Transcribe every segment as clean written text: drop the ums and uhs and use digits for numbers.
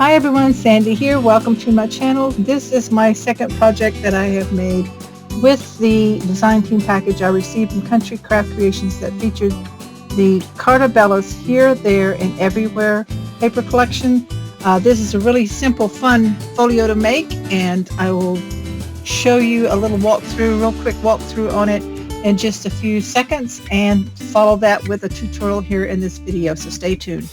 Hi everyone, Sandy here. Welcome to my channel. This is my second project that I have made with the design team package I received from Country Craft Creations that featured the Carta Bella's Here, There, and Everywhere paper collection. This is a really simple, fun folio to make, and I will show you a little walkthrough, real quick walkthrough on it in just a few seconds, and follow that with a tutorial here in this video, so stay tuned.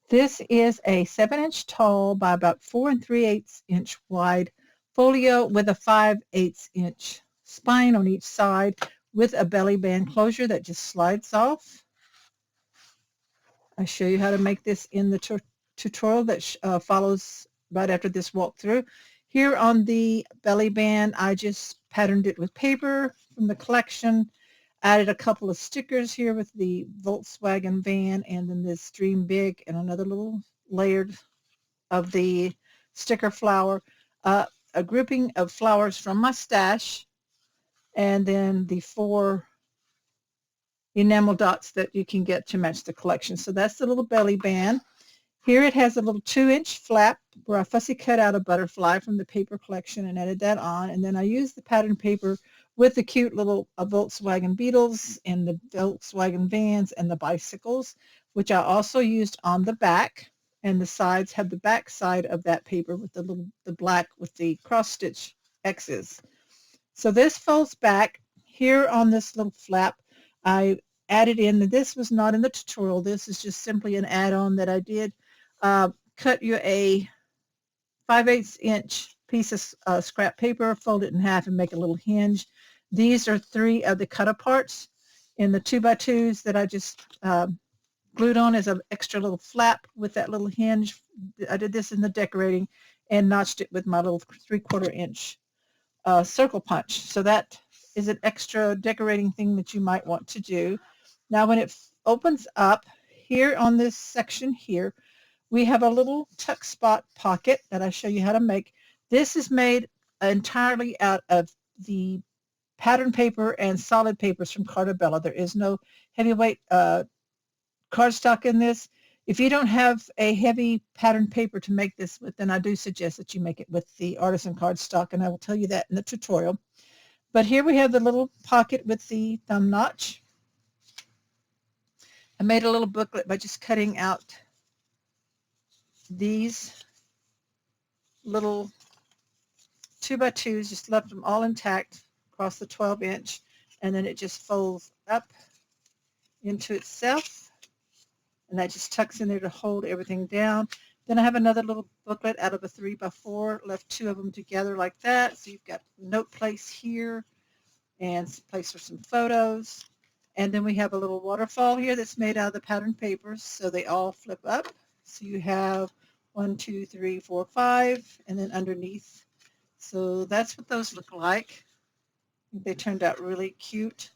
This is a 7-inch tall by about 4 3/8 inch wide folio with a 5/8 inch spine on each side with a belly band closure that just slides off. I show you how to make this in the tutorial that follows right after this walkthrough. Here on the belly band, I just patterned it with paper from the collection. Added a couple of stickers here with the Volkswagen van and then this Dream Big and another little layered of the sticker flower. A grouping of flowers from my stash, and then the 4 enamel dots that you can get to match the collection. So that's the little belly band. Here it has a little 2-inch flap where I fussy cut out a butterfly from the paper collection and added that on. And then I used the pattern paper with the cute little Volkswagen Beetles and the Volkswagen vans and the bicycles, which I also used on the back. And the sides have the back side of that paper with the black with the cross stitch X's. So this folds back. Here on this little flap, I added in, this was not in the tutorial, this is just simply an add-on that I did. Cut you a 5/8 inch piece of scrap paper, fold it in half and make a little hinge. These are 3 of the cut aparts in the 2x2s that I just glued on as an extra little flap with that little hinge. I did this in the decorating and notched it with my little 3/4 inch circle punch. So that is an extra decorating thing that you might want to do. Now when it opens up, here on this section here, we have a little tuck spot pocket that I show you how to make. This is made entirely out of the pattern paper and solid papers from Carta Bella. There is no heavyweight cardstock in this. If you don't have a heavy pattern paper to make this with, then I do suggest that you make it with the Artisan cardstock, and I will tell you that in the tutorial. But here we have the little pocket with the thumb notch. I made a little booklet by just cutting out these little 2x2s, just left them all intact across the 12-inch, and then it just folds up into itself, and that just tucks in there to hold everything down. Then I have another little booklet out of a 3x4, left 2 of them together like that, so you've got note place here and place for some photos. And then we have a little waterfall here that's made out of the pattern papers, so they all flip up. So you have 1, 2, 3, 4, 5, and then underneath. So that's what those look like. They turned out really cute.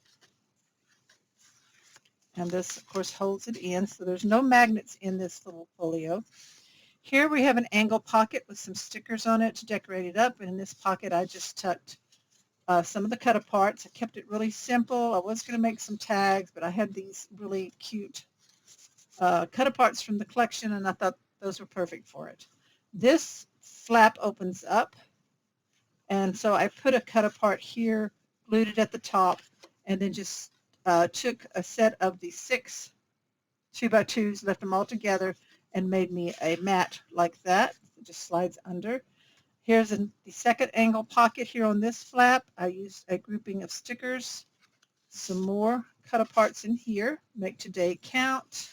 And this, of course, holds it in. So there's no magnets in this little folio. Here we have an angle pocket with some stickers on it to decorate it up. And in this pocket, I just tucked some of the cut aparts. I kept it really simple. I was going to make some tags, but I had these really cute cut aparts from the collection, and I thought those were perfect for it. This flap opens up, and so I put a cut apart here, glued it at the top, and then just took a set of the 6 2x2s, left them all together, and made me a mat like that. It just slides under. Here's the second angle pocket here on this flap. I used a grouping of stickers, some more cut aparts in here. Make today count.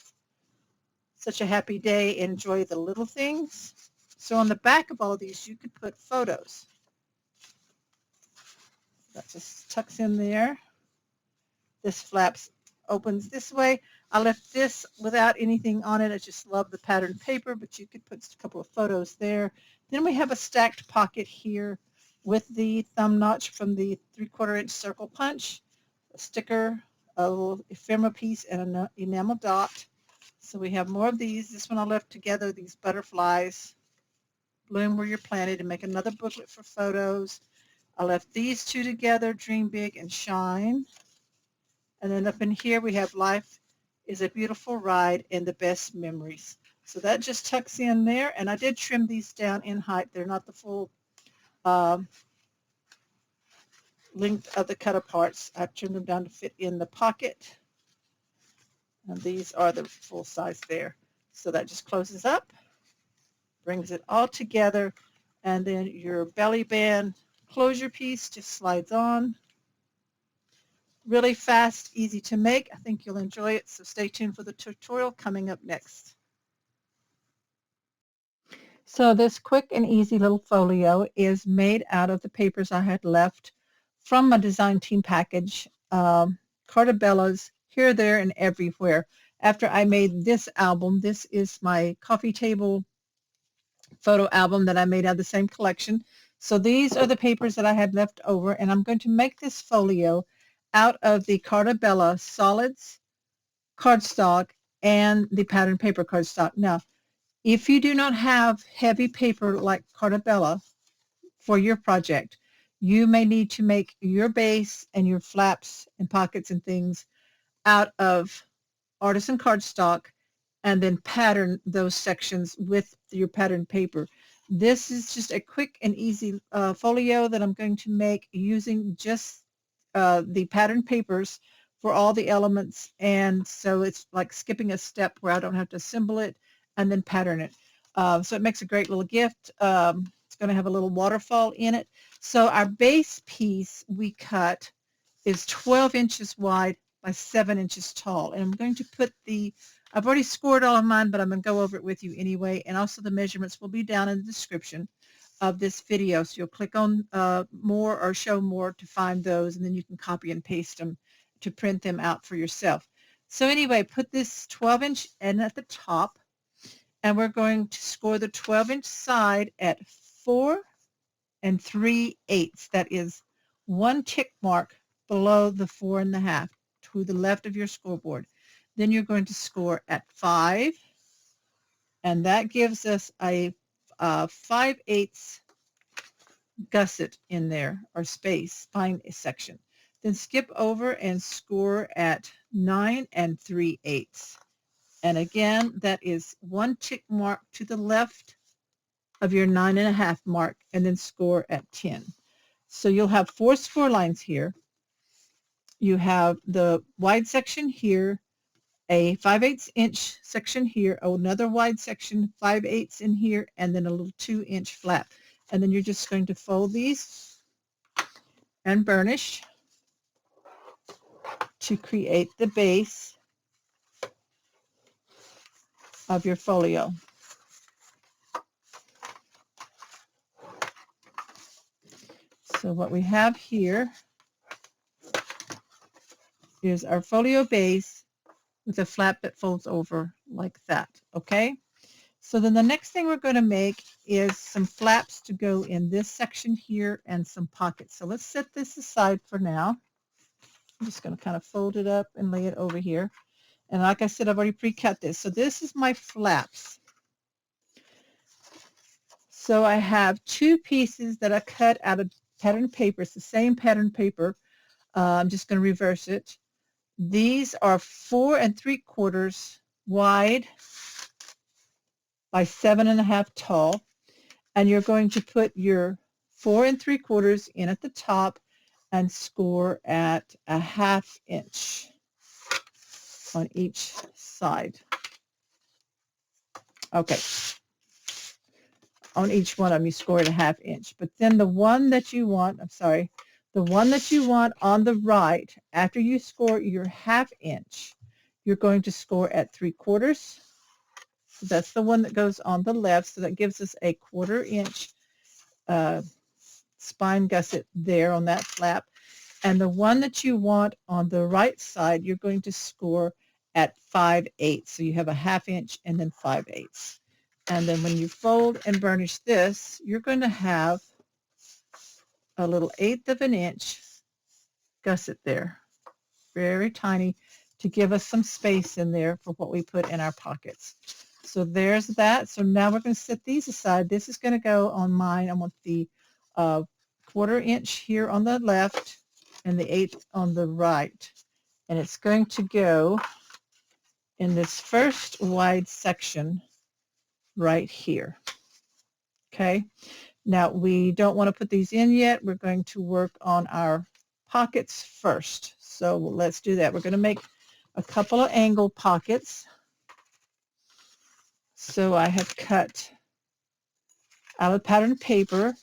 Such a happy day. Enjoy the little things. So on the back of all of these, you could put photos. That just tucks in there. This flap opens this way. I left this without anything on it. I just love the pattern paper, but you could put a couple of photos there. Then we have a stacked pocket here with the thumb notch from the 3/4 inch circle punch, a sticker, a little ephemera piece, and an enamel dot. So we have more of these. This one I left together, these butterflies. bloom where you're planted, and make another booklet for photos. I left these two together, Dream Big and Shine. And then up in here we have Life is a Beautiful Ride and the Best Memories. So that just tucks in there, and I did trim these down in height. They're not the full length of the cut aparts. I trimmed them down to fit in the pocket, and these are the full size there. So that just closes up, brings it all together, and then your belly band closure piece just slides on. Really fast, easy to make. I think you'll enjoy it, so stay tuned for the tutorial coming up next. So this quick and easy little folio is made out of the papers I had left from my design team package, Carta Bella's Here, There, and Everywhere. After I made this album, this is my coffee table photo album that I made out of the same collection. So these are the papers that I had left over, and I'm going to make this folio out of the Carta Bella solids cardstock and the pattern paper cardstock. Now, if you do not have heavy paper like Carta Bella for your project, you may need to make your base and your flaps and pockets and things out of Artisan cardstock and then pattern those sections with your pattern paper. This is just a quick and easy folio that I'm going to make using just the pattern papers for all the elements, and so it's like skipping a step where I don't have to assemble it and then pattern it. So it makes a great little gift. It's going to have a little waterfall in it. So our base piece we cut is 12 inches wide by 7 inches tall, and I'm going to put I've already scored all of mine, but I'm going to go over it with you anyway, and also the measurements will be down in the description of this video. So you'll click on more or show more to find those, and then you can copy and paste them to print them out for yourself. So anyway, put this 12-inch end at the top, and we're going to score the 12-inch side at 4 3/8. That is one tick mark below the 4 1/2 to the left of your scoreboard. Then you're going to score at 5, and that gives us a 5/8 gusset in there, or space, spine section. Then skip over and score at 9 3/8. And again, that is one tick mark to the left of your 9 1/2 mark, and then score at 10. So you'll have 4 score lines here. You have the wide section here, a 5/8 inch section here, another wide section, 5/8 in here, and then a little 2-inch flap. And then you're just going to fold these and burnish to create the base of your folio. So what we have here is our folio base with a flap that folds over like that, okay? So then the next thing we're going to make is some flaps to go in this section here and some pockets. So let's set this aside for now. I'm just going to kind of fold it up and lay it over here. And like I said, I've already pre-cut this. So this is my flaps. So I have 2 pieces that I cut out of pattern paper. It's the same pattern paper. I'm just going to reverse it. These are 4 3/4 wide by 7 1/2 tall, and you're going to put your 4 3/4 in at the top and score at a 1/2 inch on each side. Okay, on each one of them you score at a 1/2 inch, but then the one that you want, the one that you want on the right, after you score your 1/2 inch, you're going to score at 3/4. So that's the one that goes on the left, so that gives us a 1/4 inch spine gusset there on that flap. And the one that you want on the right side, you're going to score at 5/8. So you have a 1/2 inch and then 5/8. And then when you fold and burnish this, you're going to have a little 1/8 of an inch gusset there, very tiny, to give us some space in there for what we put in our pockets. So there's that. So now we're going to set these aside. This is going to go on mine. I want the 1/4 inch here on the left and the 1/8 on the right. And it's going to go in this first wide section right here. Okay. Now we don't want to put these in yet. We're going to work on our pockets first. So let's do that. We're going to make a couple of angle pockets. So I have cut out of pattern paper.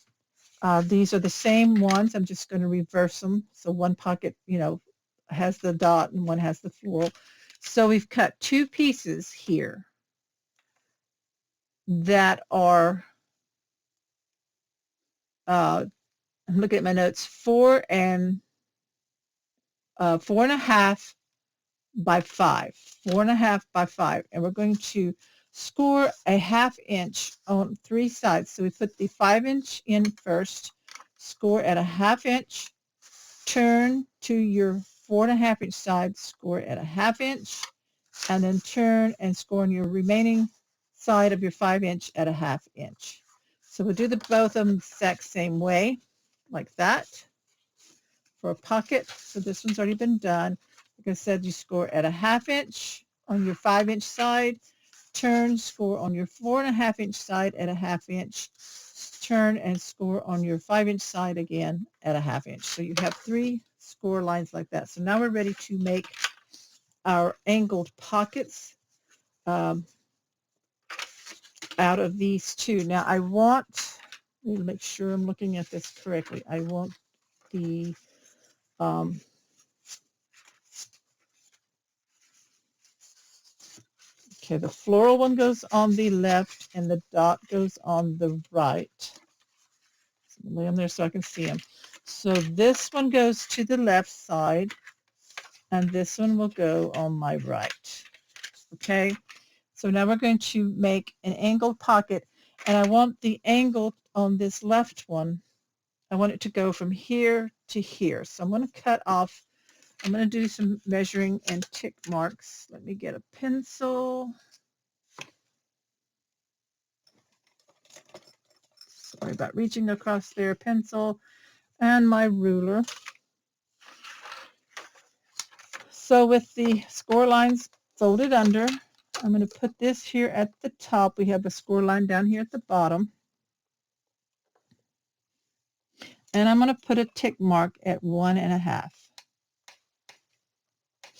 These are the same ones. I'm just going to reverse them. So one pocket, has the dot and one has the floral. So we've cut 2 pieces here that are, I'm looking at my notes, 4.5 by 5, 4.5 by 5, and we're going to score a 1/2 inch on 3 sides. So we put the 5 inch in first, score at a 1/2 inch, turn to your 4.5 inch side, score at a 1/2 inch, and then turn and score on your remaining side of your 5 inch at a 1/2 inch. So we'll do both of them the exact same way, like that, for a pocket. So this one's already been done. Like I said, you score at a 1/2 inch on your 5 inch side, turn, score on your 4.5 inch side at a 1/2 inch, turn and score on your 5 inch side again at a 1/2 inch. So you have 3 score lines like that. So now we're ready to make our angled pockets out of these 2. Now I want, let me make sure I'm looking at this correctly. I want the okay, the floral one goes on the left and the dot goes on the right. So lay them there so I can see them. So this one goes to the left side and this one will go on my right. Okay, so now we're going to make an angled pocket, and I want the angle on this left one, I want it to go from here to here. So I'm going to cut off, I'm going to do some measuring and tick marks. Let me get a pencil. Sorry about reaching across there. Pencil and my ruler. So with the score lines folded under, I'm going to put this here at the top. We have a score line down here at the bottom. And I'm going to put a tick mark at 1.5.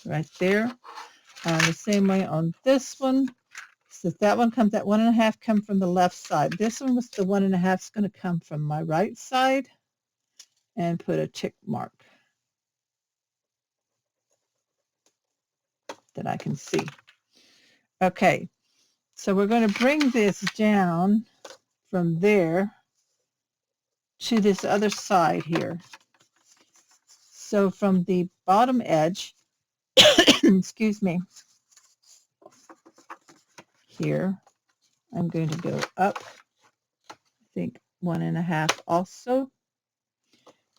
Right there. The same way on this one. So that one comes, that 1.5 come from the left side. This one was the 1.5 is going to come from my right side, and put a tick mark that I can see. Okay, so we're going to bring this down from there to this other side here. So from the bottom edge, excuse me, here, I'm going to go up, I think 1.5 also,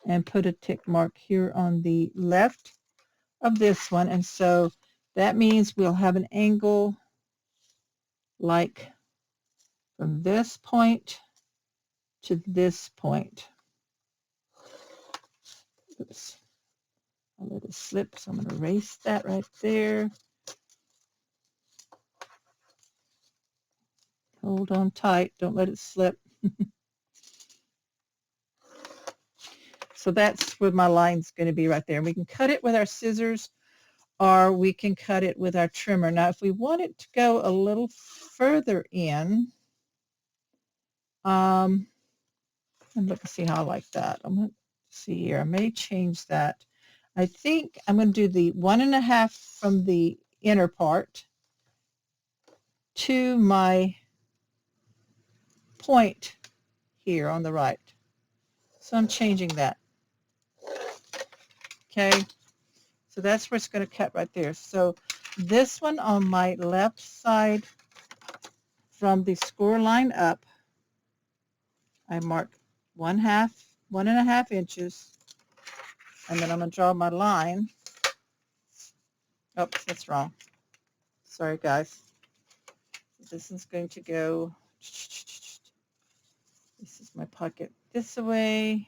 and put a tick mark here on the left of this one. And so that means we'll have an angle like from this point to this point. Oops, I let it slip, so I'm going to erase that right there. Hold on tight, don't let it slip. So that's where my line's going to be right there. We can cut it with our scissors, or we can cut it with our trimmer. Now if we want it to go a little further in, and look and see how I like that. I'm going to see here. I may change that. I think I'm going to do the 1.5 from the inner part to my point here on the right. So I'm changing that. Okay, so that's where it's going to cut right there. So this one on my left side, from the score line up, I mark 1.5 inches, and then I'm going to draw my line. Oops, that's wrong. Sorry guys. This one's going to go, this is my pocket this way.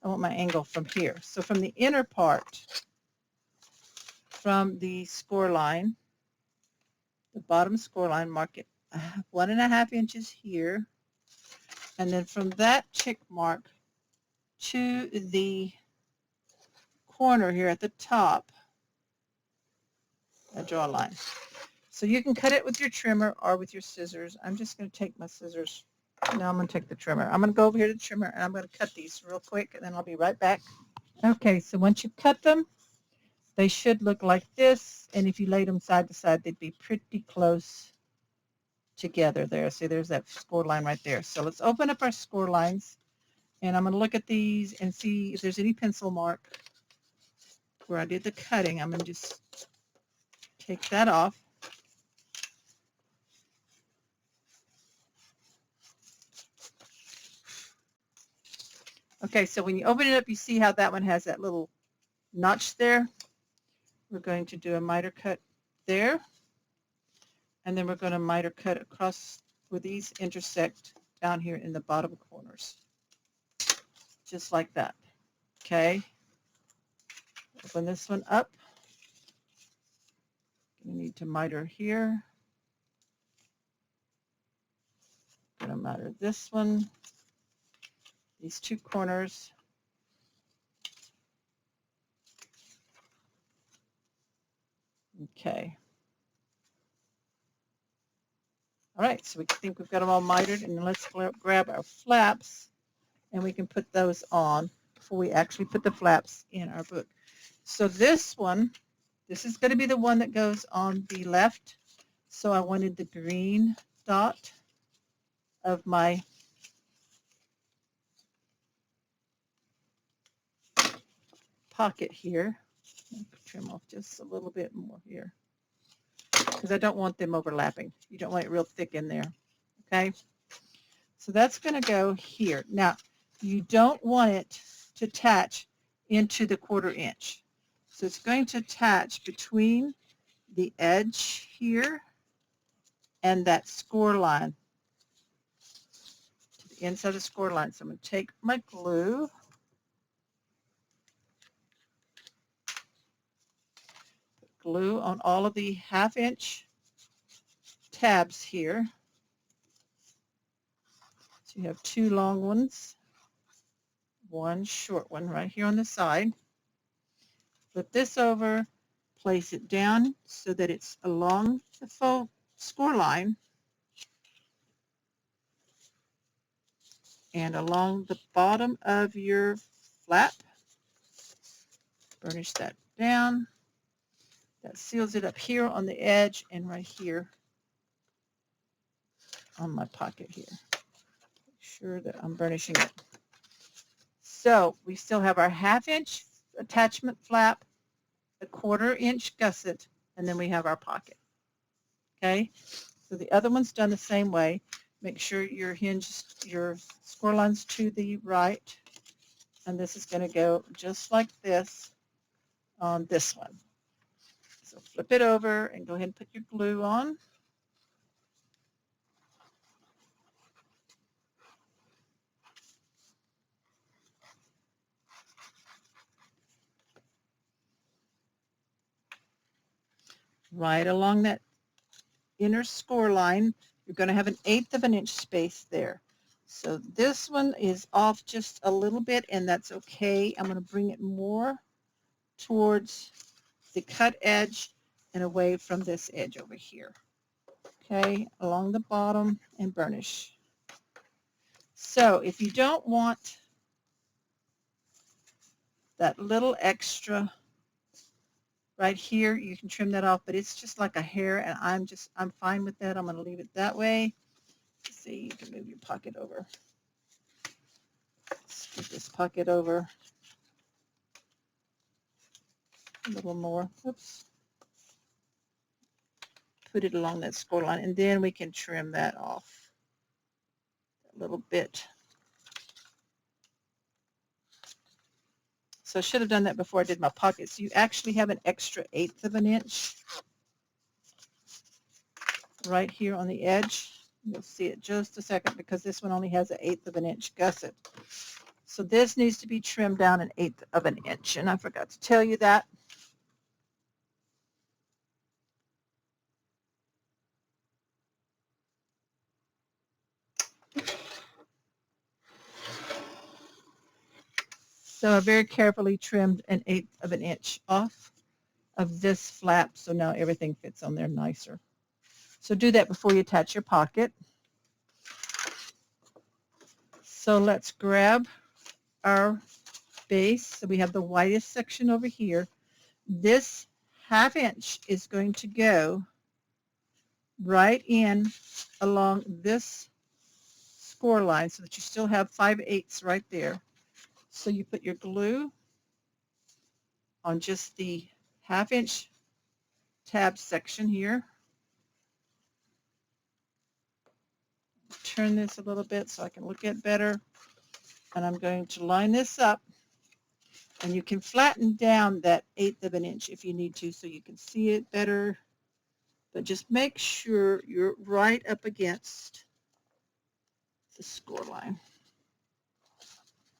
I want my angle from here. So from the inner part, from the score line, the bottom score line, mark it 1.5 inches here. And then from that tick mark to the corner here at the top, I draw a line. So you can cut it with your trimmer or with your scissors. I'm just going to take my scissors. Now I'm going to take the trimmer. I'm going to go over here to the trimmer and I'm going to cut these real quick and then I'll be right back. Okay, so once you cut them, they should look like this. And if you laid them side to side, they'd be pretty close together there. See, there's that score line right there. So let's open up our score lines. And I'm going to look at these and see if there's any pencil mark where I did the cutting. I'm going to just take that off. Okay, so when you open it up, you see how that one has that little notch there. We're going to do a miter cut there. And then we're going to miter cut across where these intersect down here in the bottom corners. Just like that. Okay. Open this one up. You need to miter here. Going to miter this one. These two corners. Okay. All right, so we think we've got them all mitered, and then let's grab our flaps, and we can put those on before we actually put the flaps in our book. So this one, this is going to be the one that goes on the left. So I wanted the green dot of my pocket here. Trim off just a little bit more here because I don't want them overlapping. You don't want it real thick in there. Okay, so that's going to go here. Now, you don't want it to attach into the 1/4 inch. So it's going to attach between the edge here and that score line, to the inside of the score line. So I'm going to take my glue. Put glue on all of the 1/2 inch tabs here. So you have 2 long ones, 1 short one right here on the side. Flip this over, place it down so that it's along the faux score line and along the bottom of your flap. Burnish that down. That seals it up here on the edge and right here on my pocket here. Make sure that I'm burnishing it. So we still have our 1/2 inch attachment flap, the 1/4 inch gusset, and then we have our pocket. Okay, so the other one's done the same way. Make sure your your score line's to the right, and this is going to go just like this on this one. So flip it over and go ahead and put your glue on. Right along that inner score line, you're going to have 1/8 inch space there. So this one is off just a little bit, and that's okay. I'm going to bring it more towards the cut edge and away from this edge over here. Okay, along the bottom and burnish. So if you don't want that little extra right here, you can trim that off, but it's just like a hair, and I'm fine with that. I'm going to leave it that way. See, you can move your pocket over. Scoot this pocket over a little more. Oops. Put it along that score line, and then we can trim that off a little bit. So I should have done that before I did my pockets. You actually have an extra 1/8 inch right here on the edge. You'll see it just a second because this one only has an 1/8 of an inch gusset. So this needs to be trimmed down 1/8 of an inch, and I forgot to tell you that. So I very carefully trimmed 1/8 of an inch off of this flap, so now everything fits on there nicer. So do that before you attach your pocket. So let's grab our base. So we have the widest section over here. This 1/2 inch is going to go right in along this score line so that you still have 5/8 right there. So you put your glue on just the 1/2 inch tab section here. Turn this a little bit so I can look at better. And I'm going to line this up. And you can flatten down that 1/8 of an inch if you need to so you can see it better. But just make sure you're right up against the score line.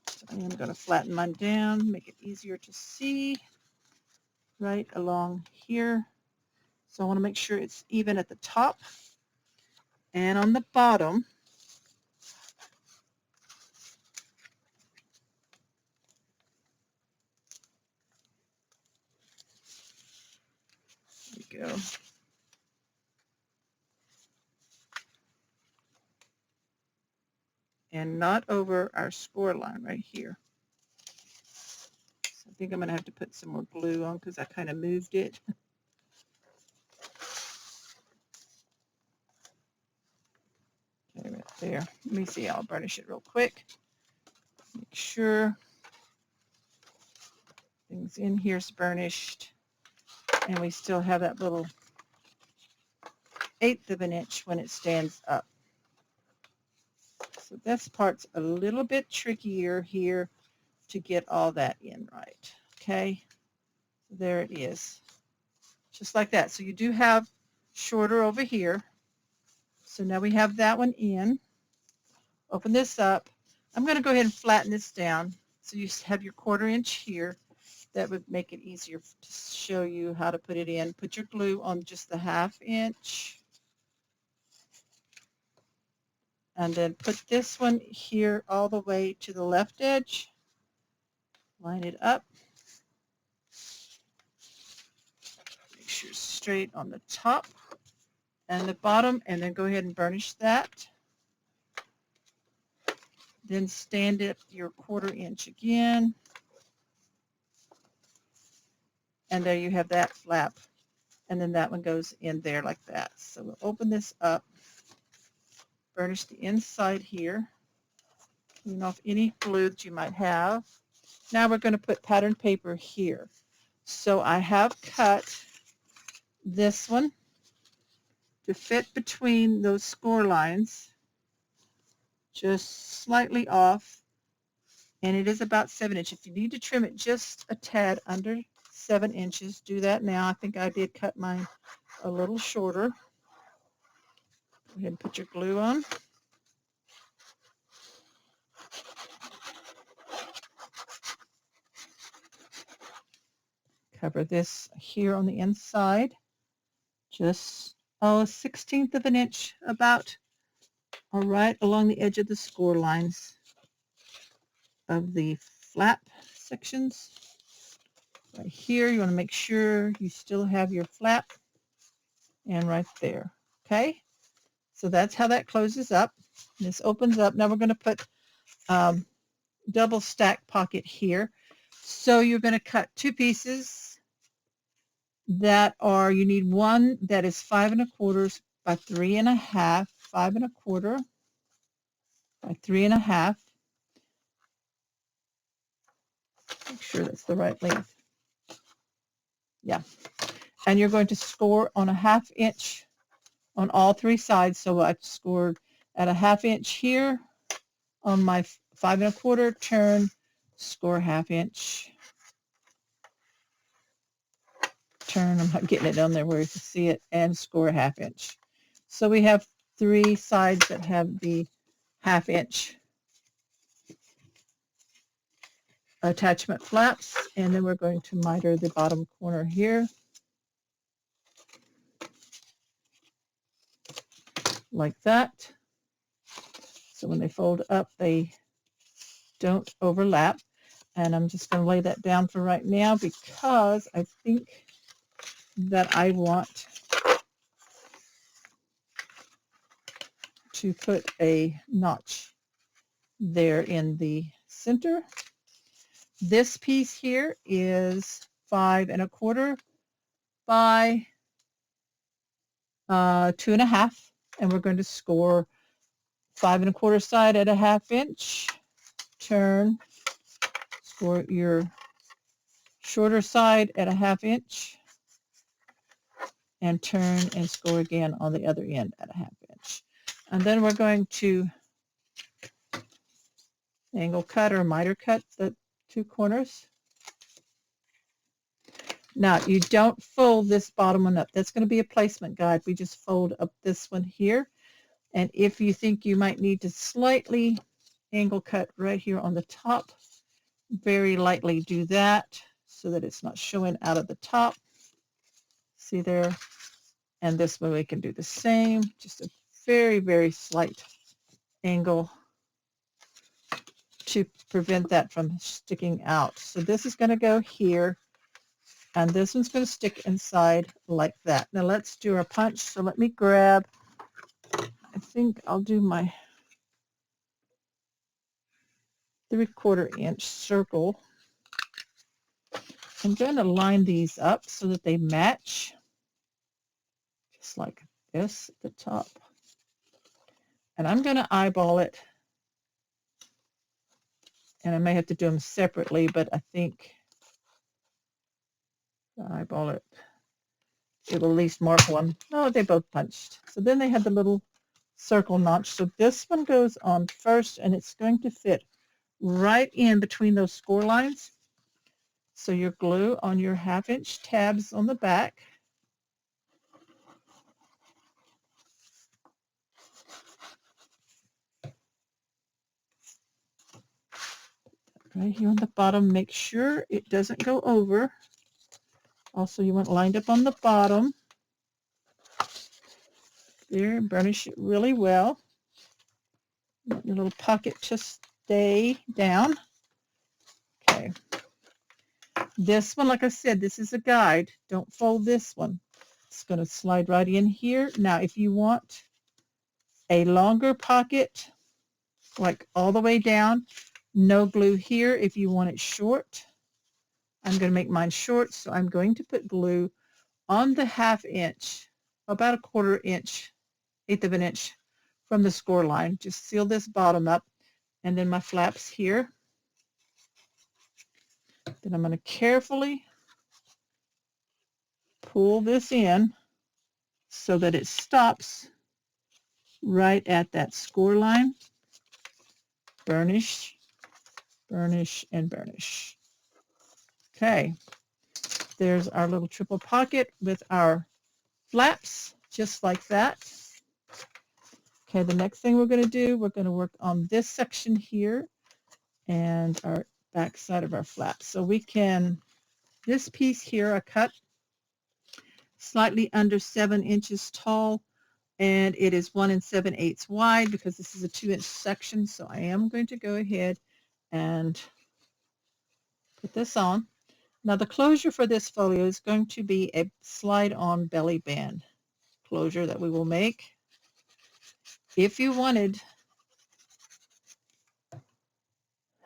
So I am going to flatten mine down, make it easier to see right along here. So I want to make sure it's even at the top and on the bottom. There we go. And not over our score line right here. So I think I'm going to have to put some more glue on because I kind of moved it. Okay, right there. Let me see. I'll burnish it real quick. Make sure things in here is burnished. And we still have that little 1/8 of an inch when it stands up. So this part's a little bit trickier here to get all that in right. Okay, so there it is. Just like that. So you do have shorter over here. So now we have that one in. Open this up. I'm going to go ahead and flatten this down. So you have your 1/4 inch here. That would make it easier to show you how to put it in. Put your glue on just the 1/2 inch. And then put this one here all the way to the left edge. Line it up. Make sure it's straight on the top and the bottom, and then go ahead and burnish that. Then stand it your 1/4 inch again. And there you have that flap. And then that one goes in there like that. So we'll open this up. Burnish the inside here. Clean off any glue that you might have. Now we're going to put pattern paper here. So I have cut this one to fit between those score lines, just slightly off, and it is about 7 inches. If you need to trim it just a tad under 7 inches, do that now. I think I did cut mine a little shorter. Go ahead and put your glue on. Cover this here on the inside, just 1/16 of an inch about, all right, along the edge of the score lines of the flap sections. Right here, you want to make sure you still have your flap, and right there. Okay, so that's how that closes up. This opens up. Now we're going to put double stack pocket here. So you're going to cut 2 pieces that are, you need one that is 5 1/4 by 3 1/2, 5 1/4 by 3 1/2. Make sure that's the right length. Yeah. And you're going to score on a 1/2 inch on all 3 sides. So I scored at a 1/2 inch here on my 5 1/4 turn, score 1/2 inch. Turn, I'm not getting it on there where you can see it, and score a 1/2 inch. So we have 3 sides that have the 1/2 inch attachment flaps, and then we're going to miter the bottom corner here like that. So when they fold up, they don't overlap. And I'm just going to lay that down for right now because I think that I want to put a notch there in the center. This piece here is 5 1/4 by 2 1/2, and we're going to score 5 1/4 side at a 1/2 inch. Turn, score your shorter side at a 1/2 inch, and turn and score again on the other end at a 1/2 inch. And then we're going to angle cut or miter cut the 2 corners. Now, you don't fold this bottom one up. That's going to be a placement guide. We just fold up this one here. And if you think you might need to slightly angle cut right here on the top, very lightly do that so that it's not showing out of the top. See there? And this way we can do the same, just a very, very slight angle to prevent that from sticking out. So this is going to go here, and this one's going to stick inside like that. Now let's do our punch. So let me grab, I think I'll do my 3/4 inch circle. I'm going to line these up so that they match, just like this at the top. And I'm going to eyeball it. And I may have to do them separately, but I think eyeball it. It will at least mark one. Oh, they both punched. So then they had the little circle notch. So this one goes on first, and it's going to fit right in between those score lines. So your glue on your 1/2 inch tabs on the back. Right here on the bottom, make sure it doesn't go over. Also, you want it lined up on the bottom. There, burnish it really well. You want your little pocket to stay down. Okay. This one, like I said, this is a guide. Don't fold this one. It's going to slide right in here. Now, if you want a longer pocket, like all the way down, no glue here. If you want it short, I'm going to make mine short, so I'm going to put glue on the 1/2 inch, about a 1/4 inch, 1/8 of an inch from the score line. Just seal this bottom up, and then my flaps here. Then I'm going to carefully pull this in so that it stops right at that score line. Burnish, burnish, and burnish. Okay, there's our little triple pocket with our flaps, just like that. Okay, the next thing we're going to do, we're going to work on this section here and our back side of our flaps. So we can, this piece here, I cut slightly under 7 inches tall, and it is 1 7/8 wide because this is a 2-inch section. So I am going to go ahead and put this on. Now the closure for this folio is going to be a slide-on belly band closure that we will make. If you wanted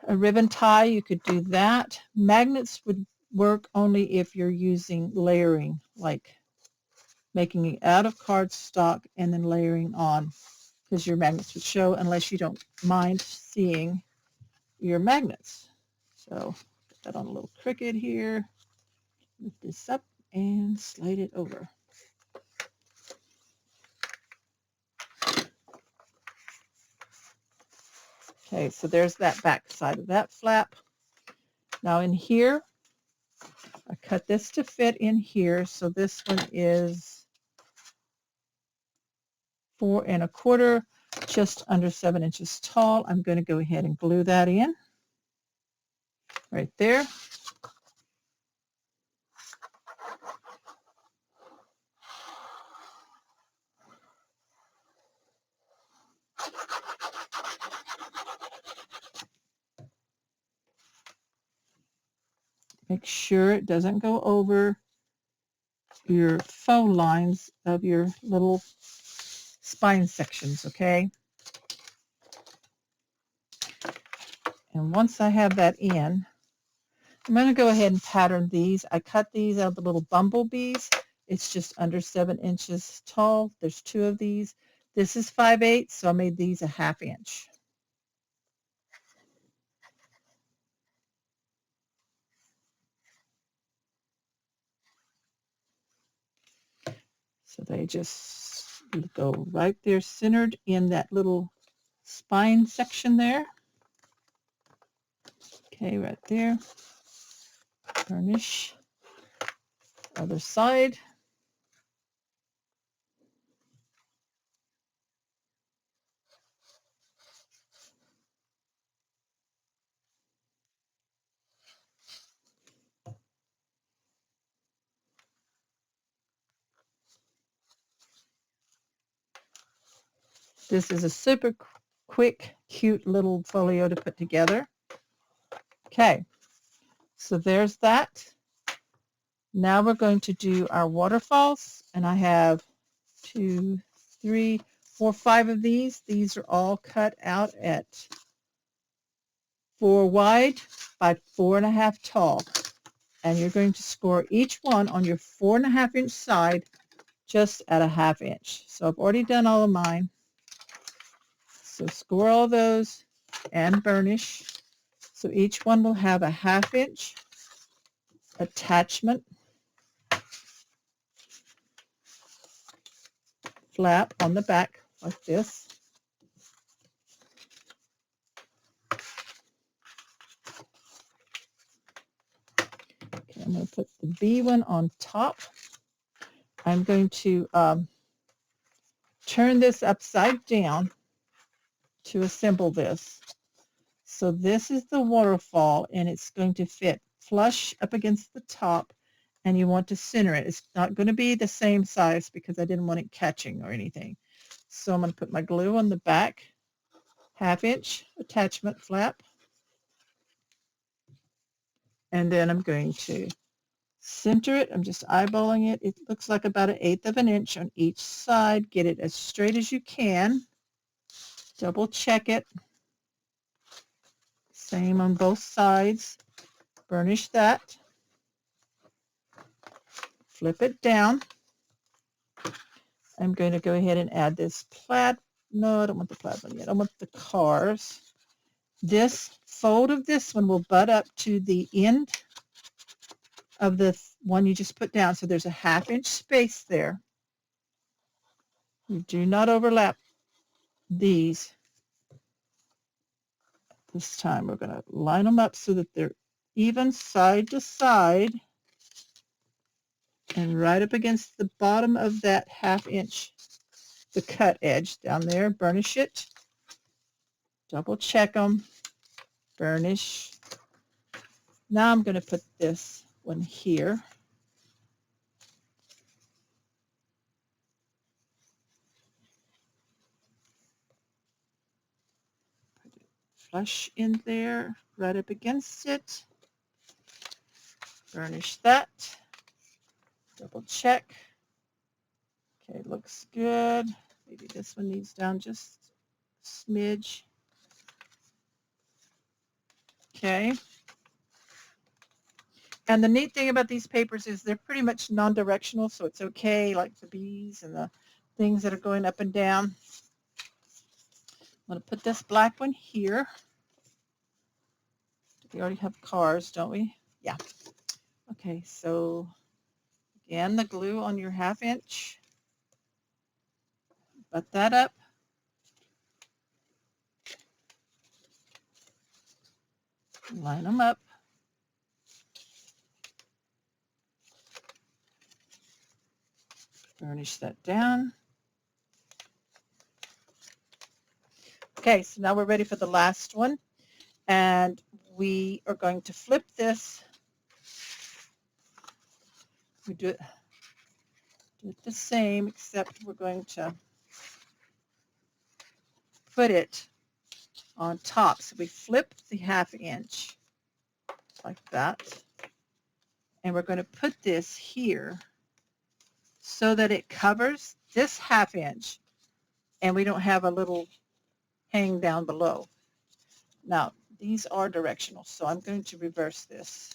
a ribbon tie, you could do that. Magnets would work only if you're using layering, like making it out of cardstock and then layering on, because your magnets would show unless you don't mind seeing your magnets. So put that on a little Cricut here. Lift this up and slide it over. Okay, so there's that back side of that flap. Now in here, I cut this to fit in here. So this one is 4¼ just under 7 inches tall. I'm going to go ahead and glue that in right there. Make sure it doesn't go over your faux lines of your little spine sections, okay? And once I have that in, I'm going to go ahead and pattern these. I cut these out of the little bumblebees. It's just under 7 inches tall. There's 2 of these. This is 5/8, so I made these a 1/2 inch. So they just go right there, centered in that little spine section there. Okay, right there. Burnish. Other side. This is a super quick, cute little folio to put together. Okay, so there's that. Now we're going to do our waterfalls, and I have 2, 3, 4, 5 of these. These are all cut out at 4 wide by 4½ tall. And you're going to score each one on your 4½ inch side just at a 1/2 inch. So I've already done all of mine. So score all those and burnish. So each one will have a 1/2 inch attachment flap on the back like this. Okay, I'm going to put the B one on top. I'm going to turn this upside down to assemble this. So this is the waterfall, and it's going to fit flush up against the top, and you want to center it. It's not going to be the same size because I didn't want it catching or anything. So I'm going to put my glue on the back, 1/2 inch attachment flap, and then I'm going to center it. I'm just eyeballing it. It looks like about 1/8 inch on each side. Get it as straight as you can. Double check it. Same on both sides. Burnish that. Flip it down. I'm going to go ahead and add this plaid. No, I don't want the plaid one yet. I want the cars. This fold of this one will butt up to the end of the one you just put down. So there's a 1/2 inch space there. You do not overlap these. This time we're going to line them up so that they're even side to side and right up against the bottom of that 1/2 inch, the cut edge down there. Burnish it. Double check them. Burnish. Now I'm going to put this one here. Put it flush in there, right up against it. Burnish that. Double check. Okay, looks good. Maybe this one needs down just a smidge. Okay. And the neat thing about these papers is they're pretty much non-directional, so it's okay, like the bees and the things that are going up and down. I'm going to put this black one here. We already have cars, don't we? Yeah. Okay, so again, the glue on your 1/2 inch. Butt that up. Line them up. Burnish that down. Okay, so now we're ready for the last one, and we are going to flip this. We do it the same, except we're going to put it on top. So we flip the 1/2 inch like that, and we're going to put this here so that it covers this 1/2 inch, and we don't have a little hang down below. Now, these are directional, so I'm going to reverse this.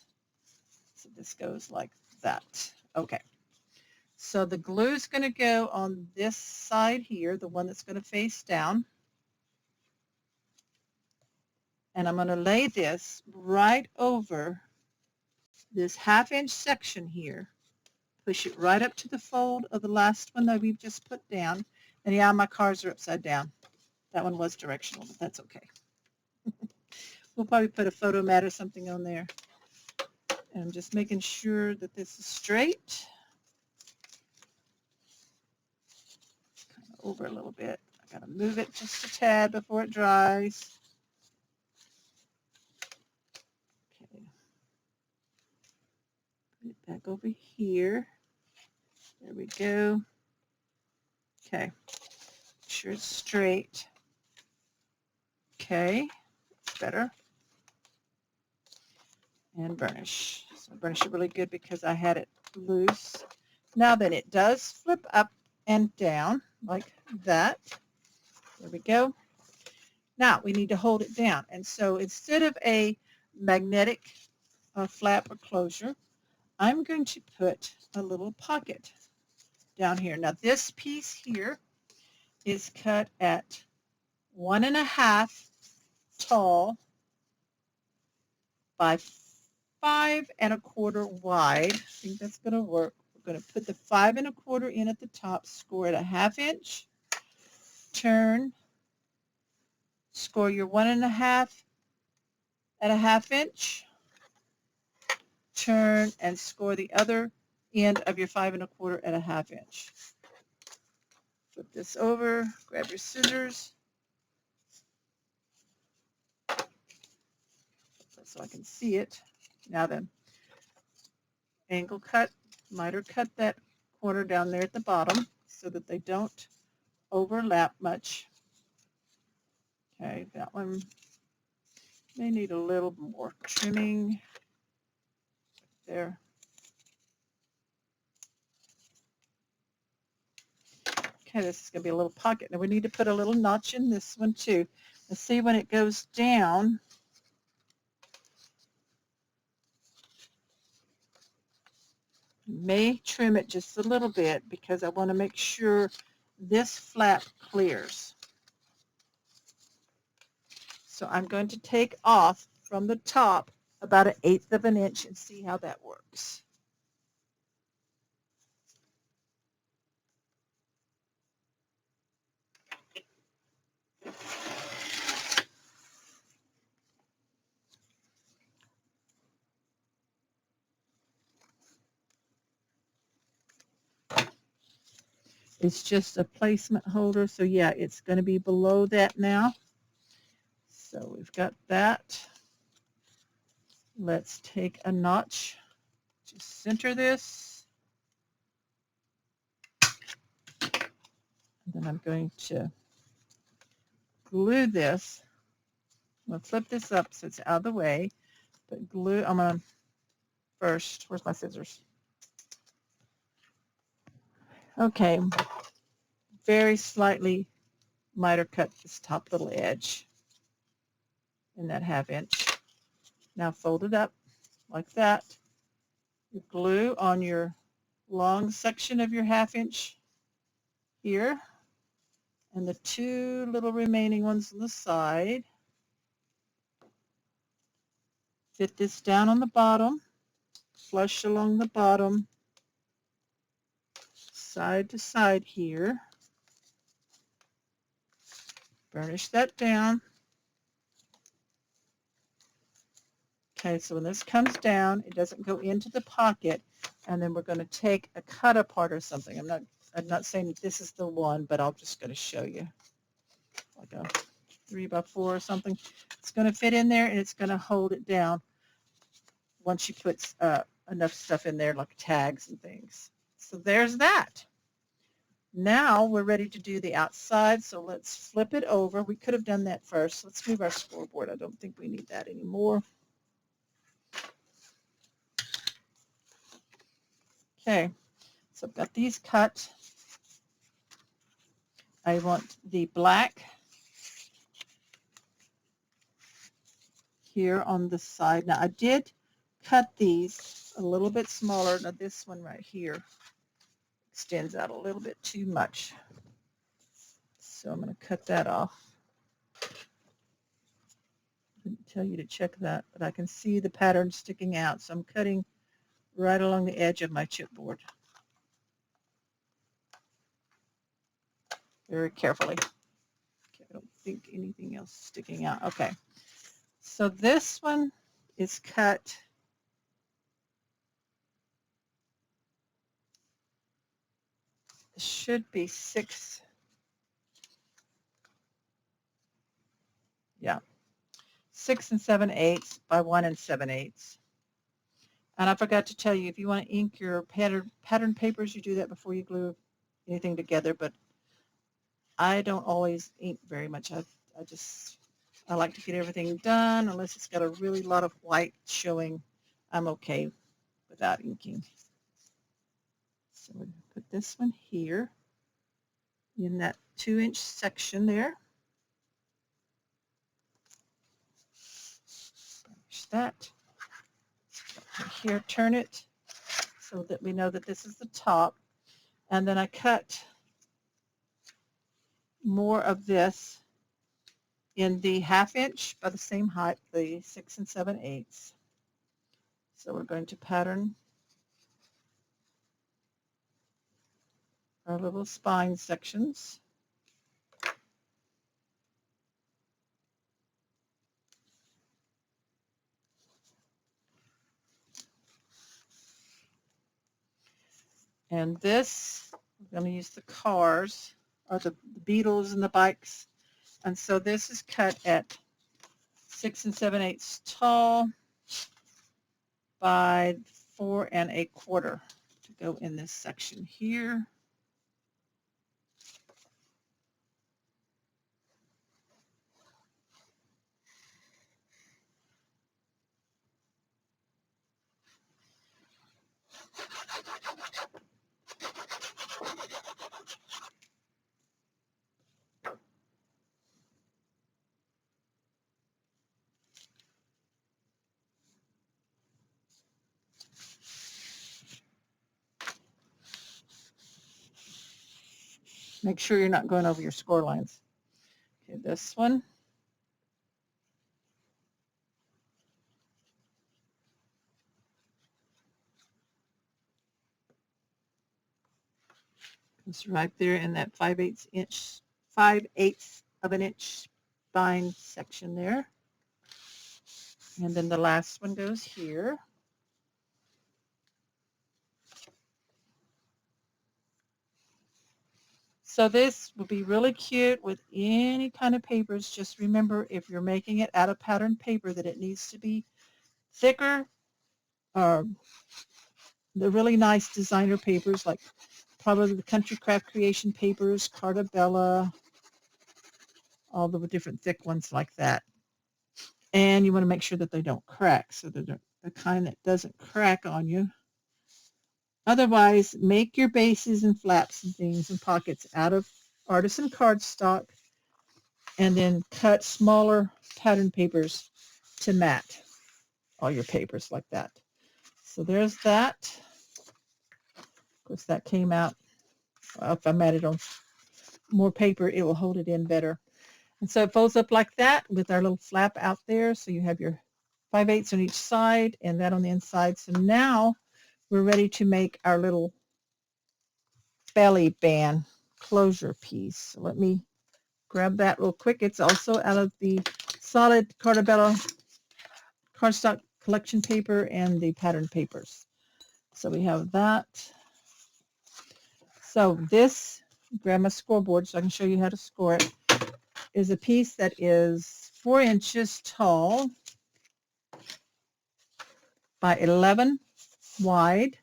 So this goes like that. Okay. So the glue is going to go on this side here, the one that's going to face down. And I'm going to lay this right over this 1/2 inch section here. Push it right up to the fold of the last one that we've just put down. And yeah, my cards are upside down. That one was directional, but that's okay. We'll probably put a photo mat or something on there. And I'm just making sure that this is straight. Kind of over a little bit. I got to move it just a tad before it dries. Okay. Put it back over here. There we go. Okay. Make sure it's straight. Okay. Better. And burnish. So burnish it really good because I had it loose. Now then, it does flip up and down like that. There we go. Now we need to hold it down. And so instead of a magnetic flap or closure, I'm going to put a little pocket down here. Now this piece here is cut at 1 1/2 tall by 5 1/4 wide. I think that's going to work. We're going to put the 5 1/4 in at the top, score it a 1/2 inch, turn, score your 1 1/2 at a 1/2 inch, turn, and score the other end of your 5 1/4 at a 1/2 inch. Flip this over, grab your scissors, so I can see it. Now then, angle cut, miter cut that corner down there at the bottom so that they don't overlap much. Okay, that one may need a little more trimming there. Okay, this is going to be a little pocket. Now we need to put a little notch in this one too. Let's see when it goes down. May trim it just a little bit because I want to make sure this flap clears. So I'm going to take off from the top about 1/8 of an inch and see how that works. It's just a placement holder, so yeah, it's going to be below that now. So we've got that. Let's take a notch, just center this. And then I'm going to glue this. I'm going to flip this up so it's out of the way. But glue, I'm going to first, where's my scissors? Okay, very slightly miter cut this top little edge in that 1/2 inch. Now fold it up like that. You glue on your long section of your 1/2 inch here, and the 2 little remaining ones on the side. Fit this down on the bottom, flush along the bottom, side to side here. Burnish that down. Okay, so when this comes down, it doesn't go into the pocket, and then we're going to take a cut apart or something. I'm not saying that this is the one, but I'm just going to show you like a 3x4 or something. It's going to fit in there and it's going to hold it down once you put enough stuff in there like tags and things. So there's that. Now we're ready to do the outside, so let's flip it over. We could have done that first. Let's move our scoreboard. I don't think we need that anymore. Okay, so I've got these cut. I want the black here on the side. Now I did cut these a little bit smaller. Now this one right here extends out a little bit too much. So I'm going to cut that off. I didn't tell you to check that, but I can see the pattern sticking out. So I'm cutting right along the edge of my chipboard. Very carefully. Okay, I don't think anything else is sticking out. Okay. So this one is cut should be 6. Yeah. 6 7/8 by 1 7/8. And I forgot to tell you, if you want to ink your pattern papers, you do that before you glue anything together, but I don't always ink very much. I like to get everything done unless it's got a really lot of white showing. I'm okay without inking. So we'll put this one here in that 2-inch section there. Finish that. Here, turn it so that we know that this is the top. And then I cut more of this in the 1/2 inch by the same height, the 6 7/8. So we're going to pattern our little spine sections. And this, we're going to use the cars, or the beetles and the bikes. And so this is cut at 6 7/8 tall by 4 1/4 to go in this section here. Make sure you're not going over your score lines. Okay, this one. It's right there in that 5/8 of an inch spine section there. And then the last one goes here. So this will be really cute with any kind of papers. Just remember, if you're making it out of patterned paper, that it needs to be thicker. The really nice designer papers, like probably the Country Craft Creation papers, Carta Bella, all the different thick ones like that. And you want to make sure that they don't crack, so that they're the kind that doesn't crack on you. Otherwise, make your bases and flaps and things and pockets out of Artisan cardstock, and then cut smaller pattern papers to mat all your papers like that. So there's that. Of course, that came out. Well, if I mat it on more paper, it will hold it in better. And so it folds up like that with our little flap out there. So you have your 5/8 on each side and that on the inside. So now we're ready to make our little belly band closure piece. So let me grab that real quick. It's also out of the solid Carta Bella cardstock collection paper and the pattern papers. So we have that. So this, grab my scoreboard so I can show you how to score it. is a piece that is 4 inches tall by 11 wide,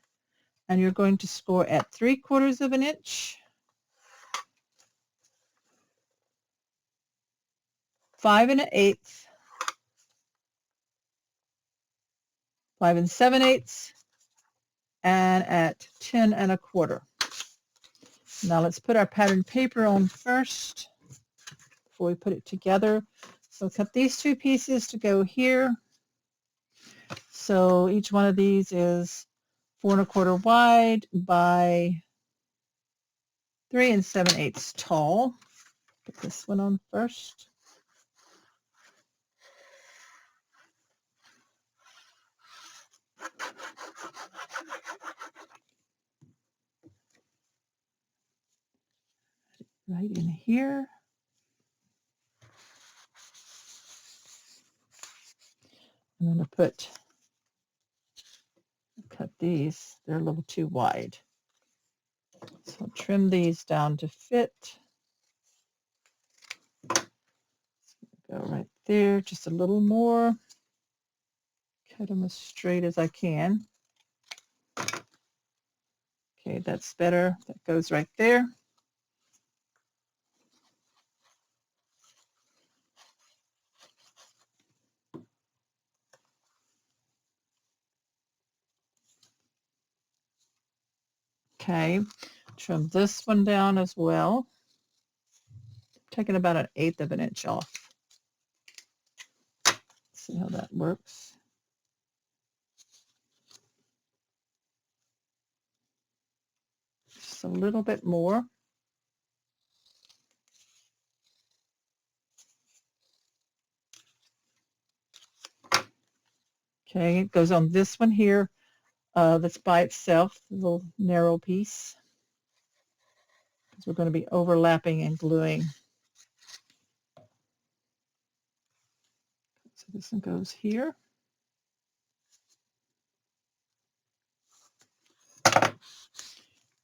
and you're going to score at 3/4 of an inch, 5 1/8, 5 7/8, and at 10 1/4. Now let's put our pattern paper on first before we put it together. So cut these 2 pieces to go here. So each one of these is 4 1/4 wide by 3 7/8 tall. Put this one on first. Right in here. I'm going to cut these. They're a little too wide. So I'll trim these down to fit. Go right there, just a little more. Cut them as straight as I can. Okay, that's better. That goes right there. Okay, trim this one down as well. Taking about 1/8 of an inch off. See how that works. Just a little bit more. Okay, it goes on this one here. That's by itself, a little narrow piece, because we're going to be overlapping and gluing. So this one goes here.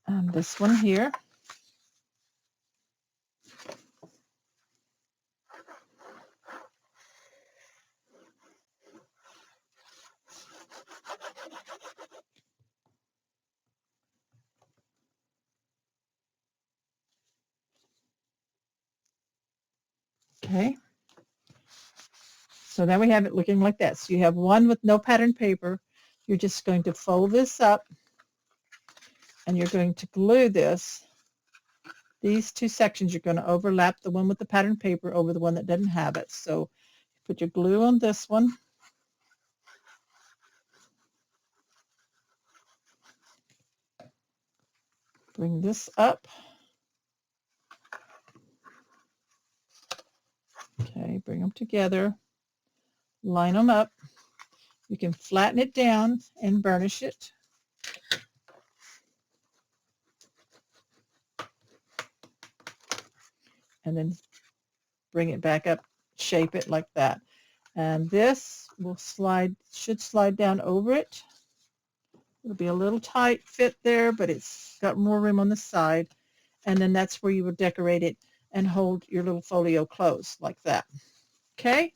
And this one here. Okay. So now we have it looking like that. So you have one with no pattern paper. You're just going to fold this up, and you're going to glue this. These 2 sections, you're going to overlap the one with the pattern paper over the one that doesn't have it. So put your glue on this one. Bring this up. Okay, bring them together. Line them up. You can flatten it down and burnish it. And then bring it back up, shape it like that. And this will should slide down over it. It'll be a little tight fit there, but it's got more room on the side. And then that's where you would decorate it and hold your little folio closed like that. Okay,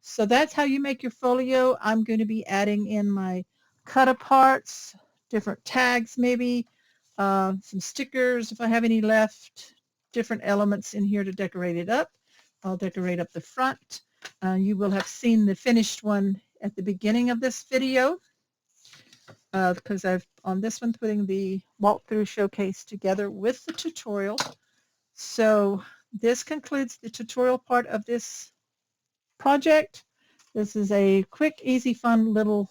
so that's how you make your folio. I'm going to be adding in my cut-aparts, different tags maybe, some stickers if I have any left, different elements in here to decorate it up. I'll decorate up the front. You will have seen the finished one at the beginning of this video, because I've on this one putting the walkthrough showcase together with the tutorial. So this concludes the tutorial part of this project. This is a quick, easy, fun little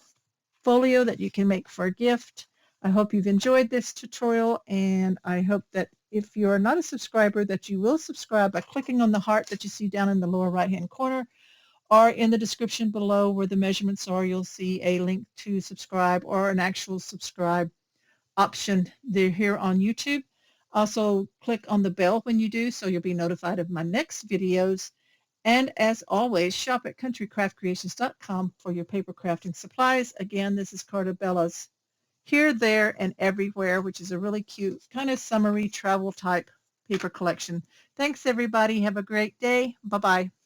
folio that you can make for a gift. I hope you've enjoyed this tutorial, and I hope that if you're not a subscriber that you will subscribe by clicking on the heart that you see down in the lower right hand corner, or in the description below where the measurements are, you'll see a link to subscribe or an actual subscribe option there here on YouTube. Also click on the bell when you do, so you'll be notified of my next videos. And as always, shop at countrycraftcreations.com for your paper crafting supplies. Again, this is Carta Bella's Here, There, and Everywhere, which is a really cute kind of summery travel type paper collection. Thanks, everybody. Have a great day. Bye-bye.